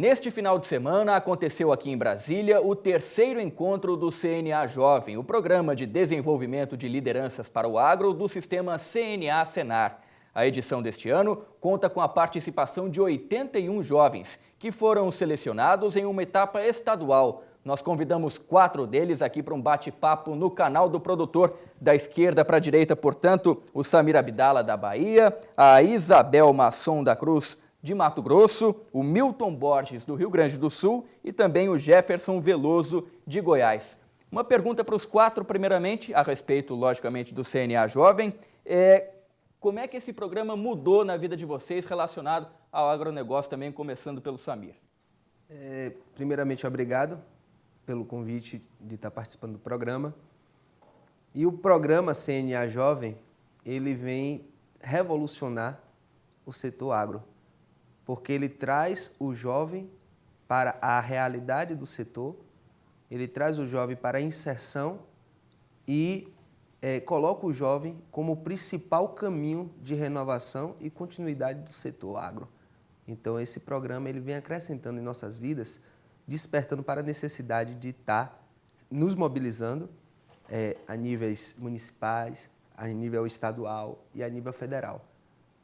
Neste final de semana, aconteceu aqui em Brasília o terceiro encontro do CNA Jovem, o Programa de Desenvolvimento de Lideranças para o Agro do sistema CNA-Senar. A edição deste ano conta com a participação de 81 jovens, que foram selecionados em uma etapa estadual. Nós convidamos 4 deles aqui para um bate-papo no canal do produtor, da esquerda para a direita, portanto, o Samir Abdala da Bahia, a Isabel Masson da Cruz de Mato Grosso, o Milton Borges do Rio Grande do Sul e também o Jefferson Veloso de Goiás. Uma pergunta para os 4, primeiramente, a respeito, logicamente, do CNA Jovem. Como é que esse programa mudou na vida de vocês relacionado ao agronegócio também, começando pelo Samir? Primeiramente, obrigado pelo convite de estar participando do programa. E o programa CNA Jovem, ele vem revolucionar o setor agro, porque ele traz o jovem para a realidade do setor, ele traz o jovem para a inserção e coloca o jovem como o principal caminho de renovação e continuidade do setor agro. Então, esse programa ele vem acrescentando em nossas vidas, despertando para a necessidade de estar nos mobilizando a níveis municipais, a nível estadual e a nível federal,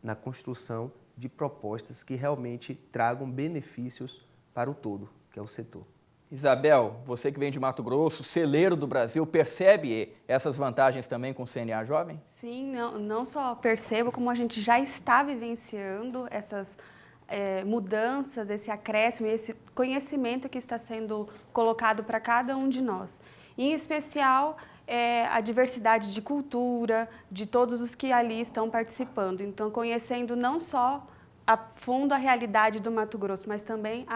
na construção de propostas que realmente tragam benefícios para o todo, que é o setor. Isabel, você que vem de Mato Grosso, celeiro do Brasil, percebe essas vantagens também com o CNA Jovem? Sim, não só percebo, como a gente já está vivenciando essas mudanças, esse acréscimo, esse conhecimento que está sendo colocado para cada um de nós. Em especial, a diversidade de cultura, de todos os que ali estão participando. Então, conhecendo não só a fundo a realidade do Mato Grosso, mas também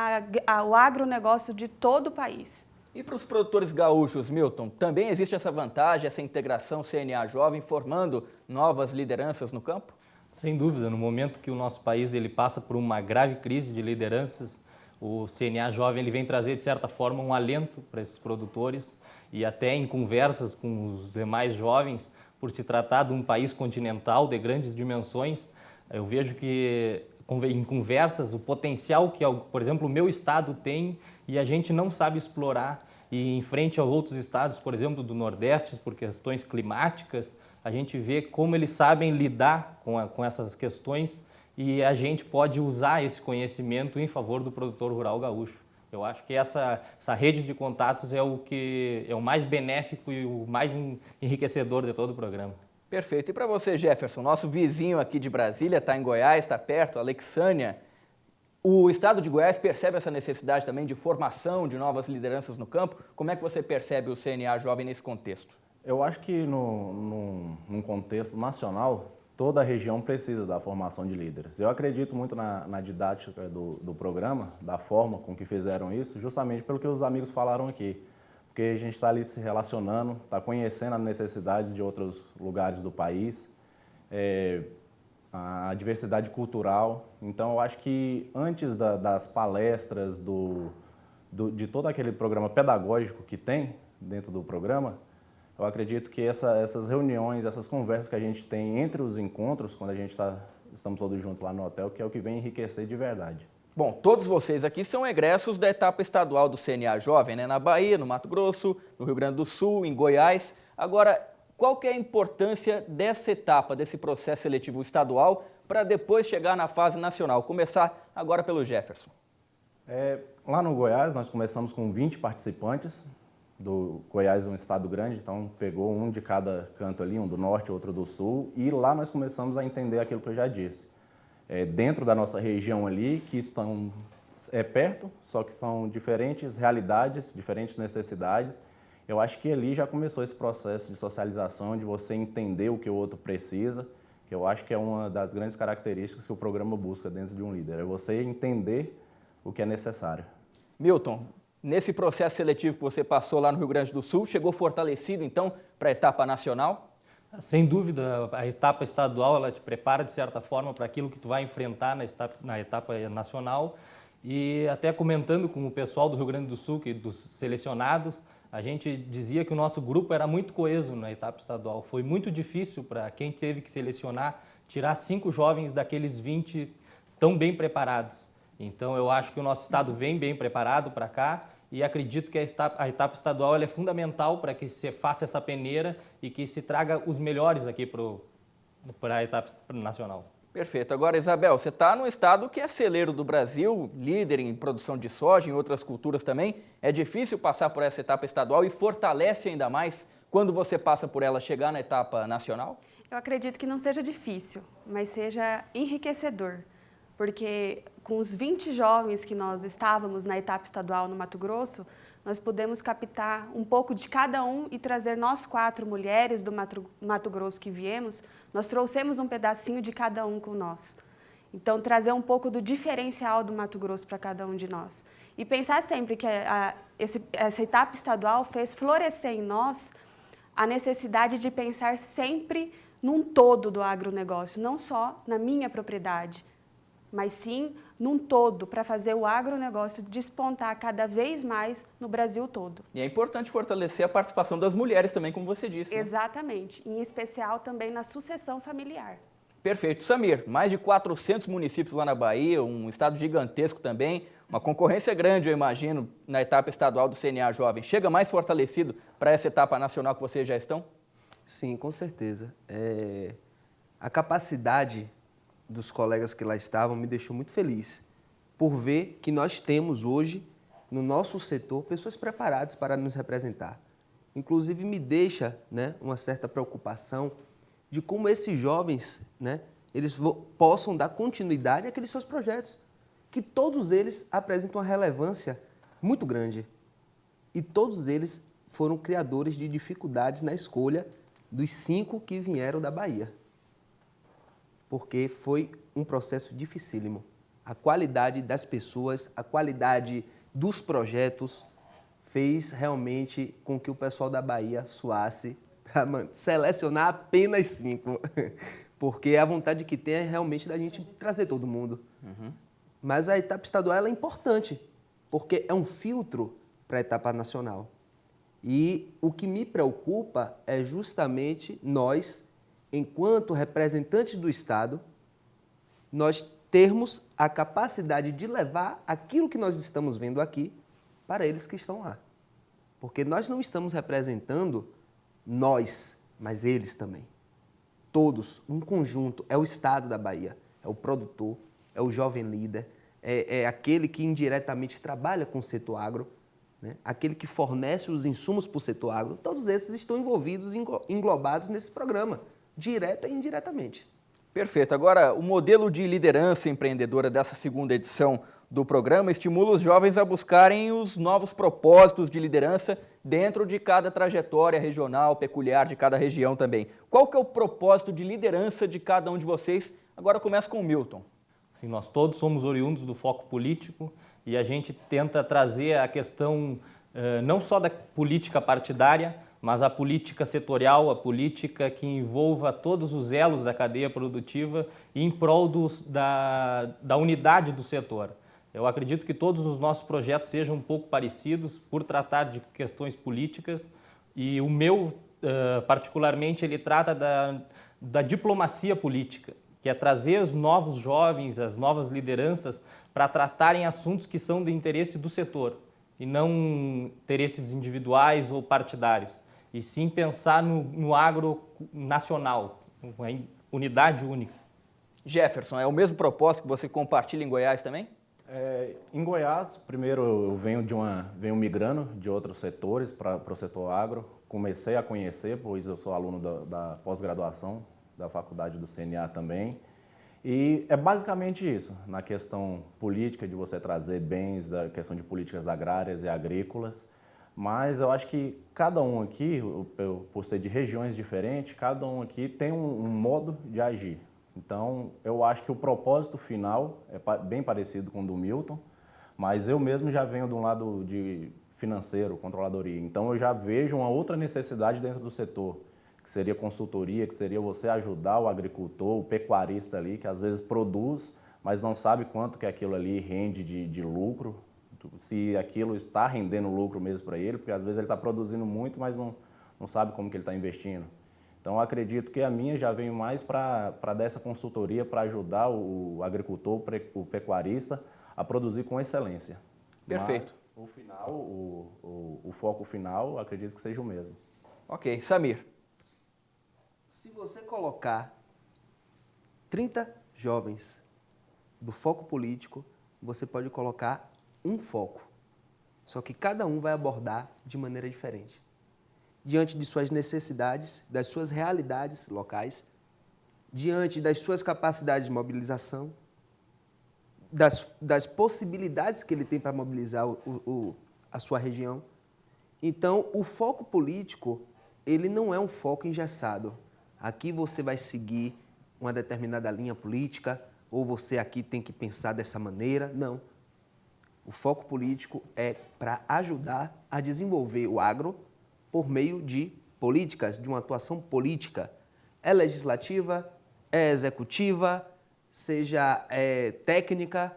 o agronegócio de todo o país. E para os produtores gaúchos, Milton, também existe essa vantagem, essa integração CNA Jovem, formando novas lideranças no campo? Sem dúvida, no momento que o nosso país ele passa por uma grave crise de lideranças, o CNA Jovem ele vem trazer, de certa forma, um alento para esses produtores e até em conversas com os demais jovens, por se tratar de um país continental de grandes dimensões, eu vejo que em conversas o potencial que, por exemplo, o meu estado tem e a gente não sabe explorar, e em frente a outros estados, por exemplo, do Nordeste, por questões climáticas, a gente vê como eles sabem lidar com essas questões e a gente pode usar esse conhecimento em favor do produtor rural gaúcho. Eu acho que essa rede de contatos é o mais benéfico e o mais enriquecedor de todo o programa. Perfeito. E para você, Jefferson, nosso vizinho aqui de Brasília, está em Goiás, está perto, Alexânia. O estado de Goiás percebe essa necessidade também de formação de novas lideranças no campo? Como é que você percebe o CNA Jovem nesse contexto? Eu acho que num contexto nacional, toda a região precisa da formação de líderes. Eu acredito muito na didática do programa, da forma com que fizeram isso, justamente pelo que os amigos falaram aqui. Porque a gente está ali se relacionando, está conhecendo as necessidades de outros lugares do país, a diversidade cultural. Então, eu acho que antes das palestras, de todo aquele programa pedagógico que tem dentro do programa, eu acredito que essas reuniões, essas conversas que a gente tem entre os encontros, quando estamos todos juntos lá no hotel, que é o que vem enriquecer de verdade. Bom, todos vocês aqui são egressos da etapa estadual do CNA Jovem, né? Na Bahia, no Mato Grosso, no Rio Grande do Sul, em Goiás. Agora, qual que é a importância dessa etapa, desse processo seletivo estadual, para depois chegar na fase nacional? Começar agora pelo Jefferson. Lá no Goiás, nós começamos com 20 participantes. Do Goiás é um estado grande, então pegou um de cada canto ali, um do norte, outro do sul, e lá nós começamos a entender aquilo que eu já disse. Dentro da nossa região ali, que estão perto, só que são diferentes realidades, diferentes necessidades. Eu acho que ali já começou esse processo de socialização, de você entender o que o outro precisa, que eu acho que é uma das grandes características que o programa busca dentro de um líder, é você entender o que é necessário. Milton, nesse processo seletivo que você passou lá no Rio Grande do Sul, chegou fortalecido, então, para a etapa nacional? Sem dúvida, a etapa estadual ela te prepara, de certa forma, para aquilo que tu vai enfrentar na etapa nacional. E até comentando com o pessoal do Rio Grande do Sul, dos selecionados, a gente dizia que o nosso grupo era muito coeso na etapa estadual. Foi muito difícil para quem teve que selecionar, tirar 5 jovens daqueles 20 tão bem preparados. Então, eu acho que o nosso estado vem bem preparado para cá e acredito que a etapa estadual ela é fundamental para que se faça essa peneira e que se traga os melhores aqui para a etapa nacional. Perfeito. Agora, Isabel, você está num estado que é celeiro do Brasil, líder em produção de soja, em outras culturas também. É difícil passar por essa etapa estadual e fortalece ainda mais quando você passa por ela chegar na etapa nacional? Eu acredito que não seja difícil, mas seja enriquecedor, porque com os 20 jovens que nós estávamos na etapa estadual no Mato Grosso, nós pudemos captar um pouco de cada um e trazer nós 4 mulheres do Mato Grosso que viemos, nós trouxemos um pedacinho de cada um com nós. Então, trazer um pouco do diferencial do Mato Grosso para cada um de nós. E pensar sempre que essa etapa estadual fez florescer em nós a necessidade de pensar sempre num todo do agronegócio, não só na minha propriedade, mas sim num todo, para fazer o agronegócio despontar cada vez mais no Brasil todo. E é importante fortalecer a participação das mulheres também, como você disse. Né? Exatamente, em especial também na sucessão familiar. Perfeito. Samir, mais de 400 municípios lá na Bahia, um estado gigantesco também, uma concorrência grande, eu imagino, na etapa estadual do CNA Jovem. Chega mais fortalecido para essa etapa nacional que vocês já estão? Sim, com certeza. A capacidade dos colegas que lá estavam me deixou muito feliz por ver que nós temos hoje, no nosso setor, pessoas preparadas para nos representar. Inclusive, me deixa, né, uma certa preocupação de como esses jovens, né, eles possam dar continuidade àqueles seus projetos, que todos eles apresentam uma relevância muito grande. E todos eles foram criadores de dificuldades na escolha dos 5 que vieram da Bahia. Porque foi um processo dificílimo. A qualidade das pessoas, a qualidade dos projetos fez realmente com que o pessoal da Bahia suasse para selecionar apenas 5. Porque a vontade que tem é realmente da gente trazer todo mundo. Uhum. Mas a etapa estadual ela é importante, porque é um filtro para a etapa nacional. E o que me preocupa é justamente nós, enquanto representantes do Estado, nós termos a capacidade de levar aquilo que nós estamos vendo aqui para eles que estão lá. Porque nós não estamos representando nós, mas eles também. Todos, um conjunto, é o Estado da Bahia, é o produtor, é o jovem líder, é aquele que indiretamente trabalha com o setor agro, né? Aquele que fornece os insumos para o setor agro. Todos esses estão envolvidos, englobados nesse programa, direta e indiretamente. Perfeito. Agora, o modelo de liderança empreendedora dessa segunda edição do programa estimula os jovens a buscarem os novos propósitos de liderança dentro de cada trajetória regional, peculiar de cada região também. Qual que é o propósito de liderança de cada um de vocês? Agora começa com o Milton. Sim, nós todos somos oriundos do foco político e a gente tenta trazer a questão não só da política partidária, mas a política setorial, a política que envolva todos os elos da cadeia produtiva em prol da unidade do setor. Eu acredito que todos os nossos projetos sejam um pouco parecidos por tratar de questões políticas e o meu, particularmente, ele trata da diplomacia política, que é trazer os novos jovens, as novas lideranças para tratarem assuntos que são de interesse do setor e não interesses individuais ou partidários, e sim pensar no agro nacional, uma unidade única. Jefferson, é o mesmo propósito que você compartilha em Goiás também? Em Goiás, primeiro eu venho migrando de outros setores para o setor agro. Comecei a conhecer, pois eu sou aluno da pós-graduação da faculdade do CNA também. E é basicamente isso, na questão política, de você trazer bens, da questão de políticas agrárias e agrícolas. Mas eu acho que cada um aqui, por ser de regiões diferentes, cada um aqui tem um modo de agir. Então, eu acho que o propósito final é bem parecido com o do Milton, mas eu mesmo já venho de um lado de financeiro, controladoria. Então, eu já vejo uma outra necessidade dentro do setor, que seria consultoria, que seria você ajudar o agricultor, o pecuarista ali, que às vezes produz, mas não sabe quanto que aquilo ali rende de lucro, se aquilo está rendendo lucro mesmo para ele, porque às vezes ele está produzindo muito, mas não sabe como que ele está investindo. Então, eu acredito que a minha já vem mais para dar essa consultoria, para ajudar o agricultor, o pecuarista, a produzir com excelência. Perfeito. Mas o final, o foco final, acredito que seja o mesmo. Ok. Samir. Se você colocar 30 jovens do foco político, você pode colocar um foco. Só que cada um vai abordar de maneira diferente. Diante de suas necessidades, das suas realidades locais, diante das suas capacidades de mobilização, das possibilidades que ele tem para mobilizar a sua região. Então, o foco político, ele não é um foco engessado. Aqui você vai seguir uma determinada linha política, ou você aqui tem que pensar dessa maneira. Não. O foco político é para ajudar a desenvolver o agro por meio de políticas, de uma atuação política. É legislativa, é executiva, seja técnica,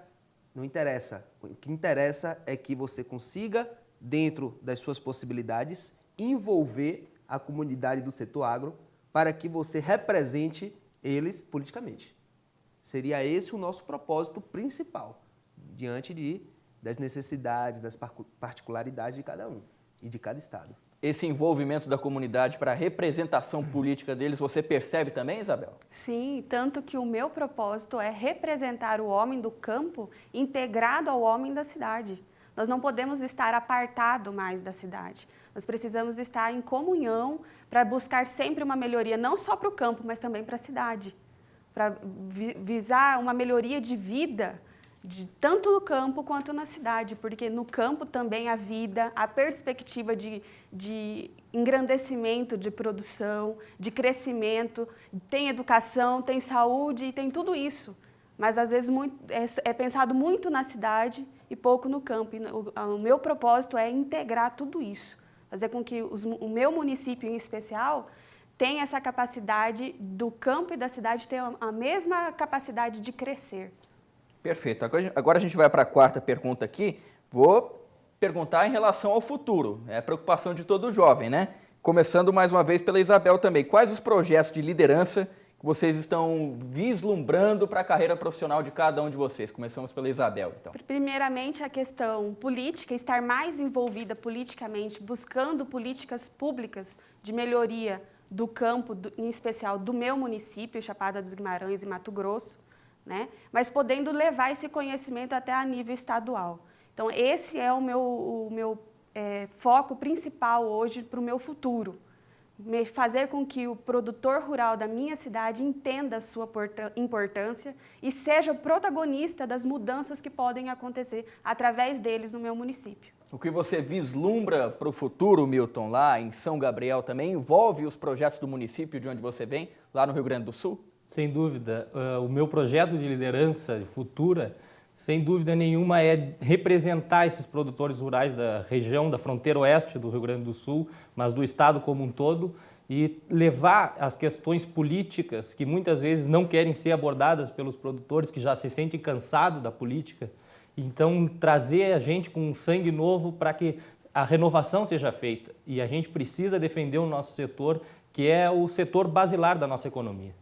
não interessa. O que interessa é que você consiga, dentro das suas possibilidades, envolver a comunidade do setor agro para que você represente eles politicamente. Seria esse o nosso propósito principal, diante das necessidades, das particularidades de cada um e de cada estado. Esse envolvimento da comunidade para a representação política deles, você percebe também, Isabel? Sim, tanto que o meu propósito é representar o homem do campo integrado ao homem da cidade. Nós não podemos estar apartado mais da cidade. Nós precisamos estar em comunhão para buscar sempre uma melhoria, não só para o campo, mas também para a cidade. Para visar uma melhoria de vida, tanto no campo quanto na cidade, porque no campo também a vida, a perspectiva de engrandecimento de produção, de crescimento, tem educação, tem saúde, tem tudo isso. Mas às vezes é pensado muito na cidade e pouco no campo. E o meu propósito é integrar tudo isso, fazer com que o meu município em especial tenha essa capacidade do campo e da cidade ter a mesma capacidade de crescer. Perfeito. Agora a gente vai para a quarta pergunta aqui. Vou perguntar em relação ao futuro. É a preocupação de todo jovem, né? Começando mais uma vez pela Isabel também. Quais os projetos de liderança que vocês estão vislumbrando para a carreira profissional de cada um de vocês? Começamos pela Isabel, então. Primeiramente, a questão política, estar mais envolvida politicamente, buscando políticas públicas de melhoria do campo, em especial do meu município, Chapada dos Guimarães e Mato Grosso, né? Mas podendo levar esse conhecimento até a nível estadual. Então, esse é o meu foco principal hoje para o meu futuro. Fazer com que o produtor rural da minha cidade entenda a sua importância e seja protagonista das mudanças que podem acontecer através deles no meu município. O que você vislumbra para o futuro, Milton, lá em São Gabriel também envolve os projetos do município de onde você vem, lá no Rio Grande do Sul? Sem dúvida. O meu projeto de liderança futura, sem dúvida nenhuma, é representar esses produtores rurais da região, da fronteira oeste do Rio Grande do Sul, mas do estado como um todo, e levar as questões políticas que muitas vezes não querem ser abordadas pelos produtores que já se sentem cansados da política. Então, trazer a gente com um sangue novo para que a renovação seja feita. E a gente precisa defender o nosso setor, que é o setor basilar da nossa economia.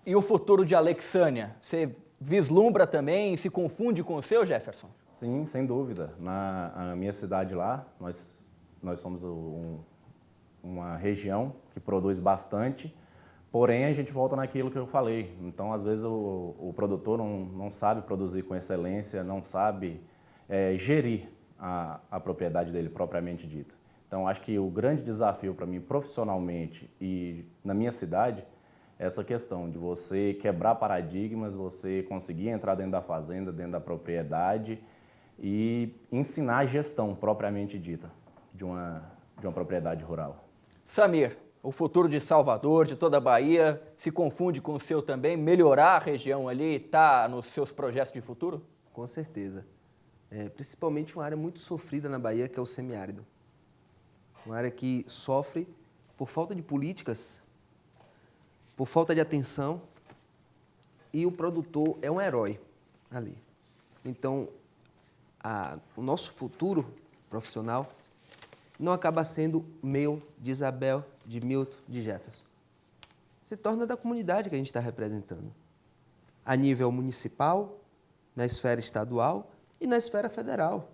E o futuro de Alexânia? Você vislumbra também e se confunde com o seu, Jefferson? Sim, sem dúvida. Na minha cidade lá, nós somos uma região que produz bastante, porém a gente volta naquilo que eu falei. Então, às vezes, o produtor não sabe produzir com excelência, não sabe gerir a propriedade dele propriamente dita. Então, acho que o grande desafio para mim profissionalmente e na minha cidade é essa questão de você quebrar paradigmas, você conseguir entrar dentro da fazenda, dentro da propriedade e ensinar a gestão propriamente dita de uma propriedade rural. Samir, o futuro de Salvador, de toda a Bahia, se confunde com o seu também? Melhorar a região ali está nos seus projetos de futuro? Com certeza. Principalmente uma área muito sofrida na Bahia, que é o semiárido. Uma área que sofre por falta de políticas, por falta de atenção, e o produtor é um herói ali. Então, o nosso futuro profissional não acaba sendo meu, de Isabel, de Milton, de Jefferson. Se torna da comunidade que a gente está representando. A nível municipal, na esfera estadual e na esfera federal.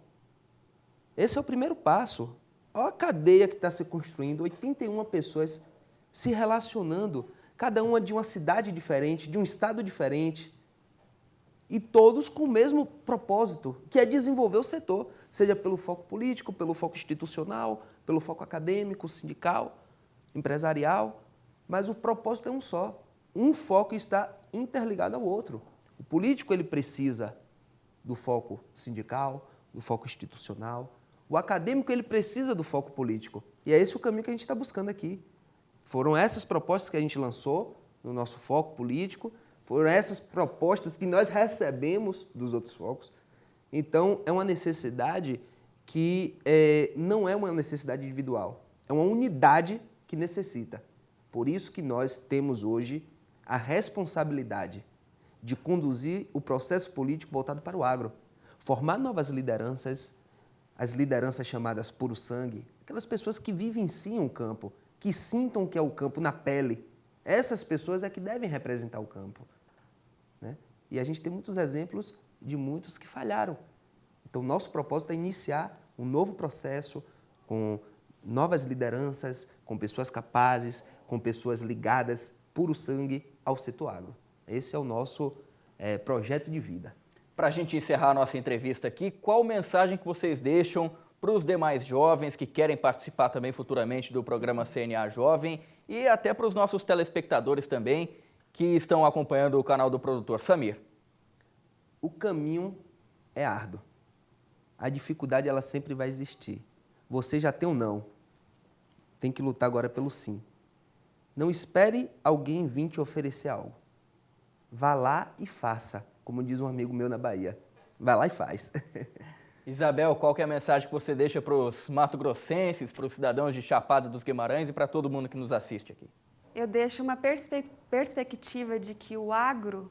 Esse é o primeiro passo. Olha a cadeia que está se construindo, 81 pessoas se relacionando, cada uma de uma cidade diferente, de um estado diferente, e todos com o mesmo propósito, que é desenvolver o setor, seja pelo foco político, pelo foco institucional, pelo foco acadêmico, sindical, empresarial, mas o propósito é um só. Um foco está interligado ao outro. O político ele precisa do foco sindical, do foco institucional. O acadêmico ele precisa do foco político. E é esse o caminho que a gente está buscando aqui. Foram essas propostas que a gente lançou no nosso foco político, foram essas propostas que nós recebemos dos outros focos. Então, é uma necessidade que não é uma necessidade individual, é uma unidade que necessita. Por isso que nós temos hoje a responsabilidade de conduzir o processo político voltado para o agro, formar novas lideranças, as lideranças chamadas puro sangue, aquelas pessoas que vivenciam o campo, que sintam o que é o campo na pele. Essas pessoas é que devem representar o campo, né? E a gente tem muitos exemplos de muitos que falharam. Então, nosso propósito é iniciar um novo processo com novas lideranças, com pessoas capazes, com pessoas ligadas, puro sangue, ao setor agro. Esse é o nosso projeto de vida. Para a gente encerrar a nossa entrevista aqui, qual mensagem que vocês deixam para os demais jovens que querem participar também futuramente do programa CNA Jovem e até para os nossos telespectadores também que estão acompanhando o canal do produtor Samir? O caminho é árduo. A dificuldade ela sempre vai existir. Você já tem um não. Tem que lutar agora pelo sim. Não espere alguém vir te oferecer algo. Vá lá e faça, como diz um amigo meu na Bahia. Vai lá e faz. Isabel, qual que é a mensagem que você deixa para os mato-grossenses, para os cidadãos de Chapada dos Guimarães e para todo mundo que nos assiste aqui? Eu deixo uma perspectiva de que o agro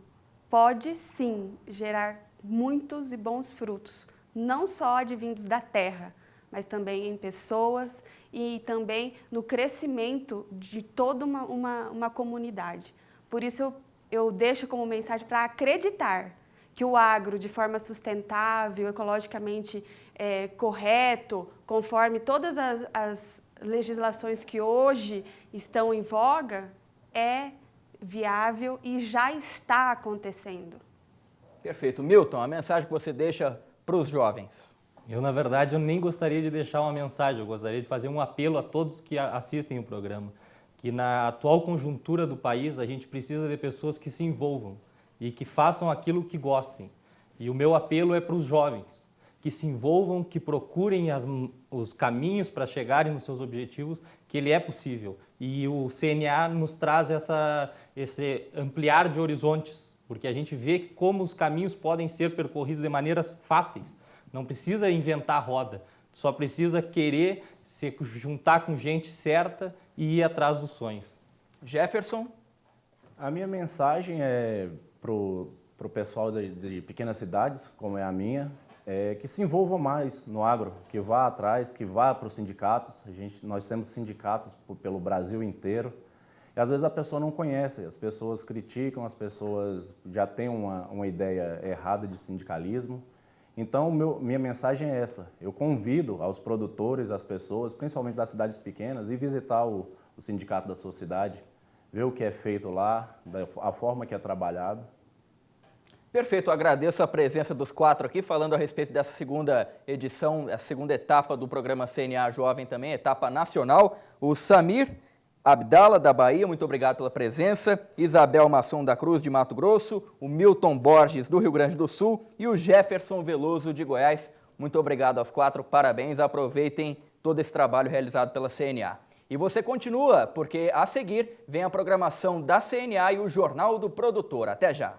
pode sim gerar muitos e bons frutos, não só advindos da terra, mas também em pessoas e também no crescimento de toda uma comunidade. Por isso eu deixo como mensagem para acreditar que o agro, de forma sustentável, ecologicamente correto, conforme todas as legislações que hoje estão em voga, é viável e já está acontecendo. Perfeito. Milton, a mensagem que você deixa para os jovens? Eu, na verdade, eu nem gostaria de deixar uma mensagem, eu gostaria de fazer um apelo a todos que assistem o programa, que na atual conjuntura do país a gente precisa de pessoas que se envolvam e que façam aquilo que gostem. E o meu apelo é para os jovens, que se envolvam, que procurem os caminhos para chegarem nos seus objetivos, que ele é possível. E o CNA nos traz esse ampliar de horizontes, porque a gente vê como os caminhos podem ser percorridos de maneiras fáceis. Não precisa inventar a roda, só precisa querer se juntar com gente certa e ir atrás dos sonhos. Jefferson? A minha mensagem é para o pessoal de pequenas cidades, como é a minha, que se envolvam mais no agro, que vá atrás, que vá para os sindicatos. Nós temos sindicatos pelo Brasil inteiro. E às vezes a pessoa não conhece, as pessoas criticam, as pessoas já têm uma ideia errada de sindicalismo. Então, minha mensagem é essa. Eu convido aos produtores, as pessoas, principalmente das cidades pequenas, ir visitar o sindicato da sua cidade, ver o que é feito lá, a forma que é trabalhado. Perfeito, eu agradeço a presença dos quatro aqui, falando a respeito dessa segunda edição, a segunda etapa do programa CNA Jovem também, etapa nacional. O Samir Abdala, da Bahia, muito obrigado pela presença. Isabel Masson da Cruz, de Mato Grosso. O Milton Borges, do Rio Grande do Sul. E o Jefferson Veloso, de Goiás. Muito obrigado aos quatro, parabéns. Aproveitem todo esse trabalho realizado pela CNA. E você continua, porque a seguir vem a programação da CNA e o Jornal do Produtor. Até já!